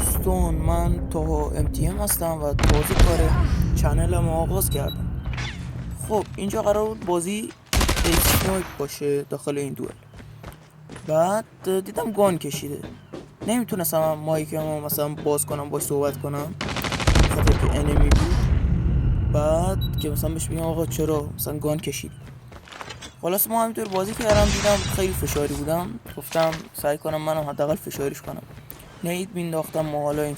دوستان، من تا MTM هستم و تازه کار چنلم آغاز کردم. خب اینجا قرار بود بازی اسنایپ باشه داخل این دوئل. بعد دیدم گان کشیده، نمیتونستم مایکمو مثلا باز کنم باش صحبت کنم خاطر که انمی بود. بعد که مثلا بهش بگم آقا چرا مثلا گان کشید. خلاص ما همینطور بازی کردم، دیدم خیلی فشاری بودم، گفتم سعی کنم منم حداقل فشاریش کنم. نید مینداختم و حالا این،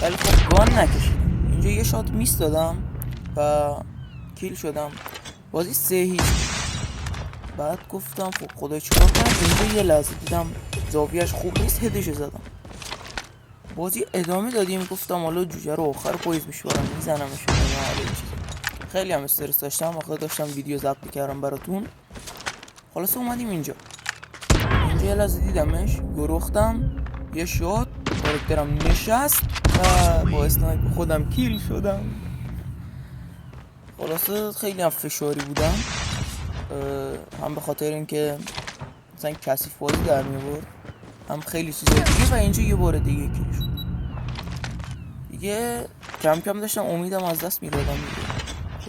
ولی خب گان نکشیدم. اینجا یه شات میس دادم و کیل شدم. بازی 3-0. بعد گفتم خب خدای چیکار کنم. اینجا یه لحظه دیدم زاویه‌اش خوب نیست، هدشو زدم. بازی ادامه دادیم، گفتم حالا جوجه رو آخر پاییز میشورم میزنمش. خیلی هم استرس داشتم، آخه داشتم ویدیو ضبط می‌کردم براتون. خلاص اومدیم اینجا یه لحظه دیدمش، گرختم یه شات، کاراکترم نشست و با اسنایپ خودم کیل شدم. خلاصه خیلی هم فشاری بودم، هم به خاطر اینکه مثلا کثیف بازی در می‌آورد، هم خیلی چیزای دیگه. و اینجا یه بار دیگه کیل شد. دیگه کم کم داشتم امیدم از دست میدادم دیگه.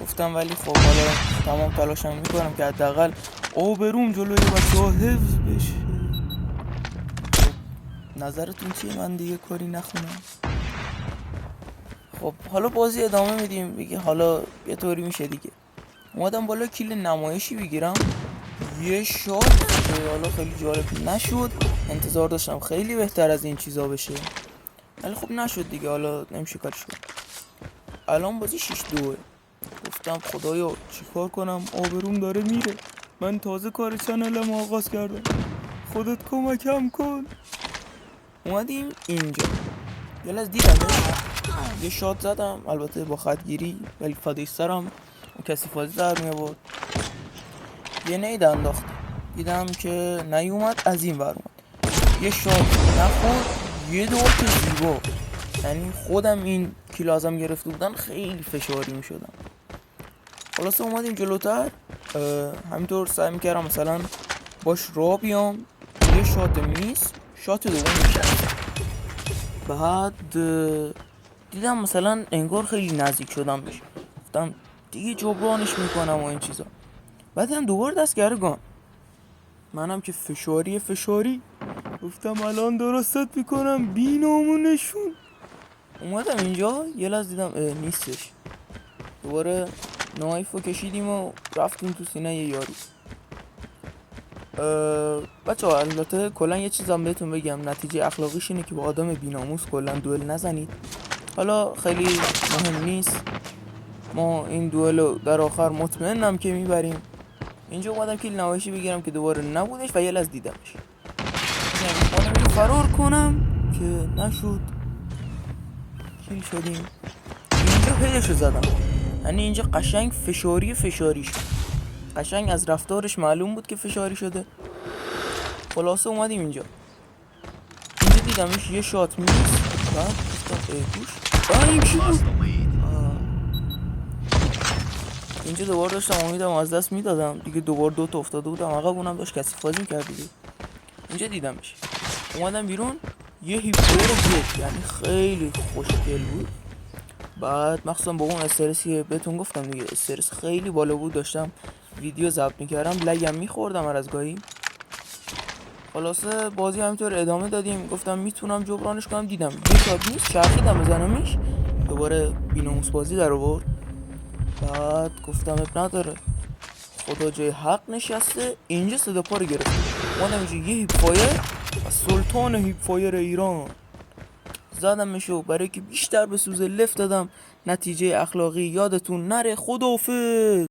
گفتم ولی خب حالا تمام تلاشم میکنم که حداقل آبروم جلوی بچه‌ها حفظ بشه. نظرتون چیه من دیگه کاری نخونم؟ خب حالا بازی ادامه میدیم دیگه، حالا یه طوری میشه دیگه. اومدم بالا کیل نمایشی بگیرم، یه شات حالا خیلی جالب نشد. انتظار داشتم خیلی بهتر از این چیزا بشه، ولی خب نشد دیگه، حالا نمیشه کارش کرد. الان بازی 6-2. گفتم خدایا چیکار کنم، آبروم داره میره، من تازه کار چنلم آغاز کردم، خودت کمکم کن. اومدیم اینجا یه لحظه دیدم یه شات زدم، البته با خطگیری، ولی فدای سرم اون کسی فازی در می آورد. یه نید انداختم، دیدم که نیومد، از این ور اومد یه شات نخورد، یه دور که زیبا. یعنی خودم این کی لازم گرفته بودن خیلی فشاری می شدم. خلاصه اومدیم جلوتر، همینطور سعی میکردم مثلا باش را بیام، یه شات میس، شات دوم میشه. بعد دیدم مثلا انگار خیلی نزدیک شدم بهش، گفتم دیگه جبرانش میکنم و این چیزا. بعد هم دوباره دستگره گان، منم که فشاری گفتم الان درستت میکنم بی نامونشون. اومدم اینجا یه لحظه دیدم نیستش، دوباره نایفو کشیدیم و رفتیم تو سینه یه یارو. بچه‌ها البته کلا یه چیزام بهتون بگم، نتیجه اخلاقیش اینه که با آدم بی‌ناموس کلا دوئل نزنید. حالا خیلی مهم نیست، ما این دوئل در آخر مطمئنم که میبریم. اینجا اومدم کیل نمایشی بگیرم که دوباره نبودش و یه لحظه دیدمش، یعنی فرار کنم که نشد، کیل شدیم. اینجا هدشو زدم، یعنی اینجا قشنگ فشاری شد، قشنگ از رفتارش معلوم بود که فشاری شده. خلاصه اومدیم اینجا دیدمش یه شات میز، بعد گفتم گوش این چی بود؟ اینجا دوباره داشتم امیدم از دست میدادم دیگه، دوباره دوتا افتاده بودم عقب، اونم داشت کثیف بازی می‌کرد دیگه. اینجا دیدمش، اومدم بیرون، یه هیپر یعنی خیلی خوشگل بود. بعد مخصوصا با اون استرسی بهتون گفتم دیگه، استرس خیلی بالا بود، داشتم ویدیو ضبط میکردم، لگم میخوردم هر از گاهی. خلاصه بازی همینطور ادامه دادیم، گفتم میتونم جبرانش کنم، دیدم یه شات نیست، چرخیدم بزنمش، دوباره بیناموس بازی در آورد. بعد گفتم اب نداره، خدا جای حق نشسته. اینجا صدا پا رو گرفت، اومدم اینجا یه هیپ فایر و سلطان هیپ فایر ایران زدمشو برای که بیشتر بسوزه، لفت دادم. نتیجه اخلاقی یادتون نره. خداحافظ.